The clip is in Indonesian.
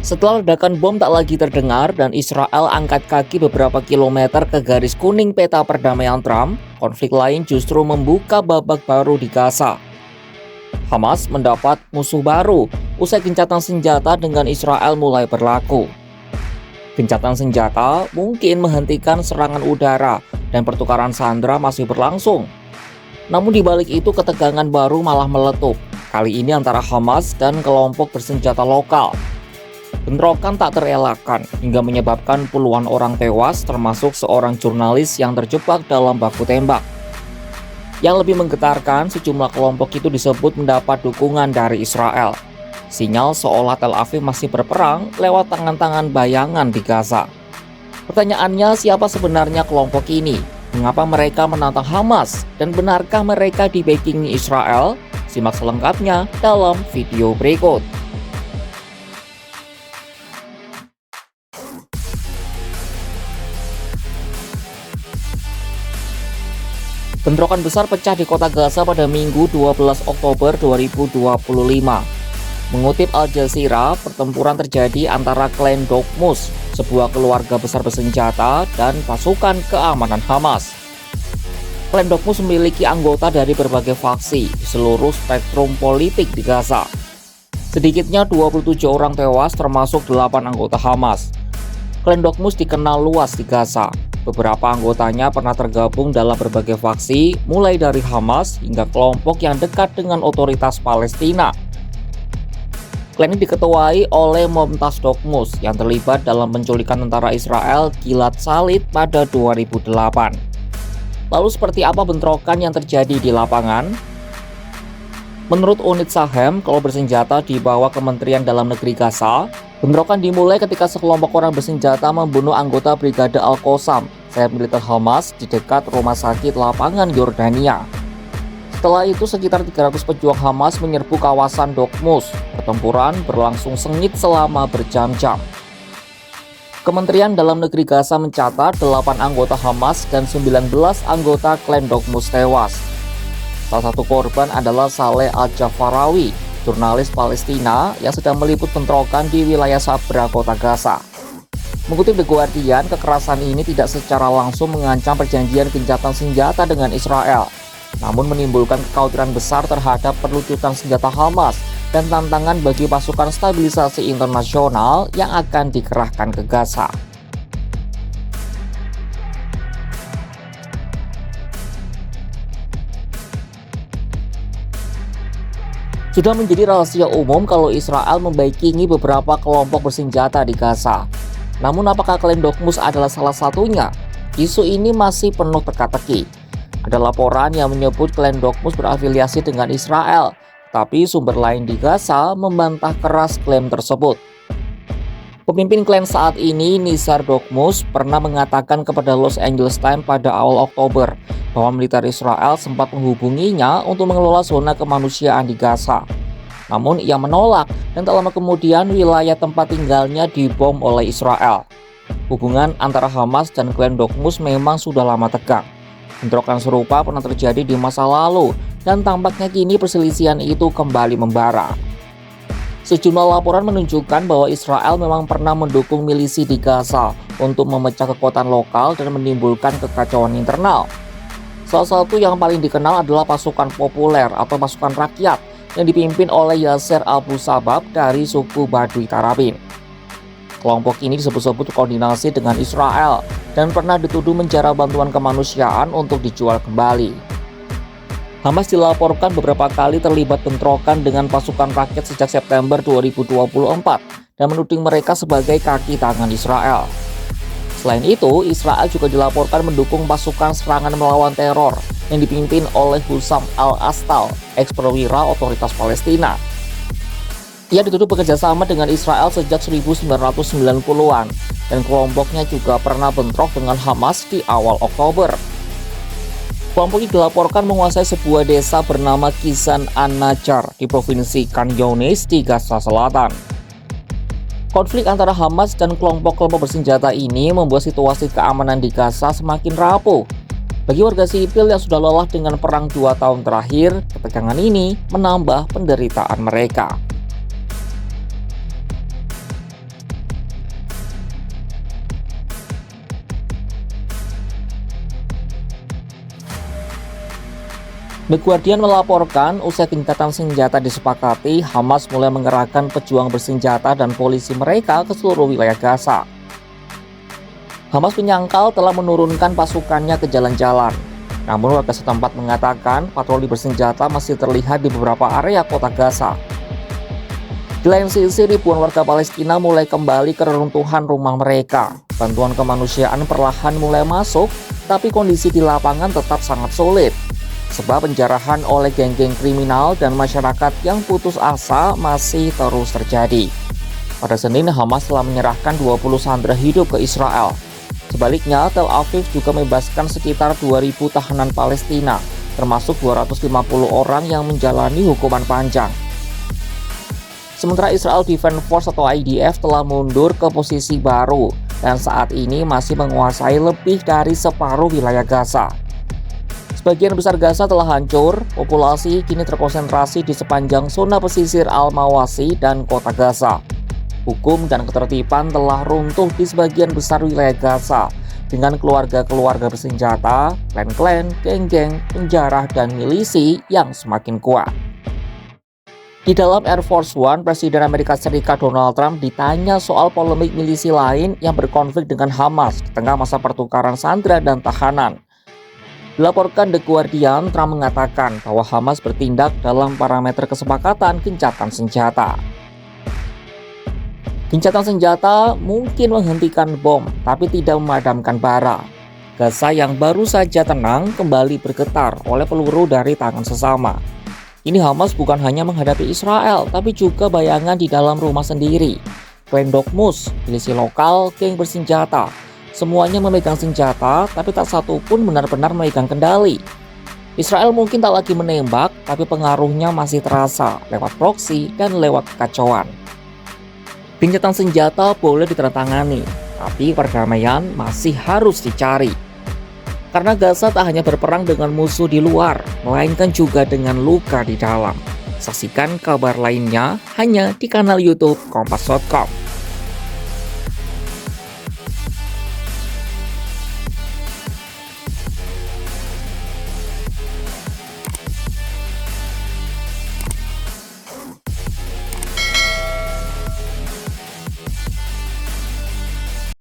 Setelah ledakan bom tak lagi terdengar dan Israel angkat kaki beberapa kilometer ke garis kuning peta perdamaian Trump, konflik lain justru membuka babak baru di Gaza. Hamas mendapat musuh baru usai gencatan senjata dengan Israel mulai berlaku. Gencatan senjata mungkin menghentikan serangan udara dan pertukaran sandera masih berlangsung. Namun di balik itu ketegangan baru malah meletup, kali ini antara Hamas dan kelompok bersenjata lokal. Bentrokan tak terelakkan hingga menyebabkan puluhan orang tewas termasuk seorang jurnalis yang terjebak dalam baku tembak. Yang lebih menggetarkan, sejumlah kelompok itu disebut mendapat dukungan dari Israel. Sinyal seolah Tel Aviv masih berperang lewat tangan-tangan bayangan di Gaza. Pertanyaannya, siapa sebenarnya kelompok ini? Mengapa mereka menantang Hamas? Dan benarkah mereka di-backingi Israel? Simak selengkapnya dalam video berikut. Bentrokan besar pecah di kota Gaza pada Minggu 12 Oktober 2025. Mengutip Al Jazeera, pertempuran terjadi antara klan Doqmus, sebuah keluarga besar bersenjata, dan pasukan keamanan Hamas. Klan Doqmus memiliki anggota dari berbagai faksi di seluruh spektrum politik di Gaza. Sedikitnya 27 orang tewas termasuk 8 anggota Hamas. Klan Doqmus dikenal luas di Gaza. Beberapa anggotanya pernah tergabung dalam berbagai faksi, mulai dari Hamas hingga kelompok yang dekat dengan otoritas Palestina. Klan ini diketuai oleh Momtaz Doqmus yang terlibat dalam penculikan tentara Israel Gilad Shalit pada 2008. Lalu seperti apa bentrokan yang terjadi di lapangan? Menurut unit Sahem, kelompok bersenjata di bawah Kementerian Dalam Negeri Gaza, bentrokan dimulai ketika sekelompok orang bersenjata membunuh anggota Brigade Al-Qassam, sayap militer Hamas di dekat rumah sakit lapangan Yordania. Setelah itu, sekitar 300 pejuang Hamas menyerbu kawasan Doqmus. Pertempuran berlangsung sengit selama berjam-jam. Kementerian Dalam Negeri Gaza mencatat 8 anggota Hamas dan 19 anggota klan Doqmus tewas. Salah satu korban adalah Saleh Al-Jafarawi, jurnalis Palestina yang sedang meliput bentrokan di wilayah Sabra, kota Gaza. Mengutip The Guardian, kekerasan ini tidak secara langsung mengancam perjanjian gencatan senjata dengan Israel, namun menimbulkan kekhawatiran besar terhadap perlucutan senjata Hamas dan tantangan bagi pasukan stabilisasi internasional yang akan dikerahkan ke Gaza. Sudah menjadi rahasia umum kalau Israel membackingi beberapa kelompok bersenjata di Gaza. Namun apakah klan Doqmus adalah salah satunya? Isu ini masih penuh teka-teki. Ada laporan yang menyebut klan Doqmus berafiliasi dengan Israel, tapi sumber lain di Gaza membantah keras klaim tersebut. Pemimpin klan saat ini, Nizar Doqmus, pernah mengatakan kepada Los Angeles Times pada awal Oktober bahwa militer Israel sempat menghubunginya untuk mengelola zona kemanusiaan di Gaza. Namun ia menolak dan tak lama kemudian wilayah tempat tinggalnya dibom oleh Israel. Hubungan antara Hamas dan klan Doqmus memang sudah lama tegang. Bentrokan serupa pernah terjadi di masa lalu dan tampaknya kini perselisihan itu kembali membara. Sejumlah laporan menunjukkan bahwa Israel memang pernah mendukung milisi di Gaza untuk memecah kekuatan lokal dan menimbulkan kekacauan internal. Salah satu yang paling dikenal adalah pasukan populer atau pasukan rakyat yang dipimpin oleh Yasser Abu Sabab dari suku Baduy Tarabin. Kelompok ini disebut-sebut koordinasi dengan Israel dan pernah dituduh menjara bantuan kemanusiaan untuk dijual kembali. Hamas dilaporkan beberapa kali terlibat bentrokan dengan pasukan rakyat sejak September 2024 dan menuding mereka sebagai kaki tangan Israel. Selain itu, Israel juga dilaporkan mendukung pasukan serangan melawan teror yang dipimpin oleh Hussam al-Astal, ex-perwira otoritas Palestina. Ia dituduh bekerja sama dengan Israel sejak 1990-an dan kelompoknya juga pernah bentrok dengan Hamas di awal Oktober. Kelompok ini dilaporkan menguasai sebuah desa bernama Kisan An-Najjar di provinsi Khan Younis di Gaza Selatan. Konflik antara Hamas dan kelompok-kelompok bersenjata ini membuat situasi keamanan di Gaza semakin rapuh. Bagi warga sipil yang sudah lelah dengan perang 2 tahun terakhir, ketegangan ini menambah penderitaan mereka. The Guardian melaporkan usai gencatan senjata disepakati, Hamas mulai mengerahkan pejuang bersenjata dan polisi mereka ke seluruh wilayah Gaza. Hamas menyangkal telah menurunkan pasukannya ke jalan-jalan. Namun warga setempat mengatakan patroli bersenjata masih terlihat di beberapa area kota Gaza. Di lain sisi, ribuan warga Palestina mulai kembali ke reruntuhan rumah mereka. Bantuan kemanusiaan perlahan mulai masuk, tapi kondisi di lapangan tetap sangat sulit. Sebab penjarahan oleh geng-geng kriminal dan masyarakat yang putus asa masih terus terjadi. Pada Senin, Hamas telah menyerahkan 20 sandera hidup ke Israel. Sebaliknya, Tel Aviv juga membebaskan sekitar 2.000 tahanan Palestina, termasuk 250 orang yang menjalani hukuman panjang. Sementara Israel Defense Force atau IDF telah mundur ke posisi baru dan saat ini masih menguasai lebih dari separuh wilayah Gaza. Sebagian besar Gaza telah hancur, populasi kini terkonsentrasi di sepanjang zona pesisir Al-Mawasi dan kota Gaza. Hukum dan ketertiban telah runtuh di sebagian besar wilayah Gaza dengan keluarga-keluarga bersenjata, klan-klan, geng-geng, penjara, dan milisi yang semakin kuat. Di dalam Air Force One, Presiden Amerika Serikat Donald Trump ditanya soal polemik milisi lain yang berkonflik dengan Hamas di tengah masa pertukaran sandera dan tahanan. Dilaporkan The Guardian, Trump mengatakan bahwa Hamas bertindak dalam parameter kesepakatan gencatan senjata. Gencatan senjata mungkin menghentikan bom, tapi tidak memadamkan bara. Gaza yang baru saja tenang kembali bergetar oleh peluru dari tangan sesama. Ini Hamas bukan hanya menghadapi Israel, tapi juga bayangan di dalam rumah sendiri. Klan Dokmus, milisi lokal, geng bersenjata, semuanya memegang senjata, tapi tak satu pun benar-benar memegang kendali. Israel mungkin tak lagi menembak, tapi pengaruhnya masih terasa lewat proksi dan lewat kekacauan. Gencatan senjata boleh ditandatangani, tapi perdamaian masih harus dicari. Karena Gaza tak hanya berperang dengan musuh di luar, melainkan juga dengan luka di dalam. Saksikan kabar lainnya hanya di kanal YouTube Kompas.com.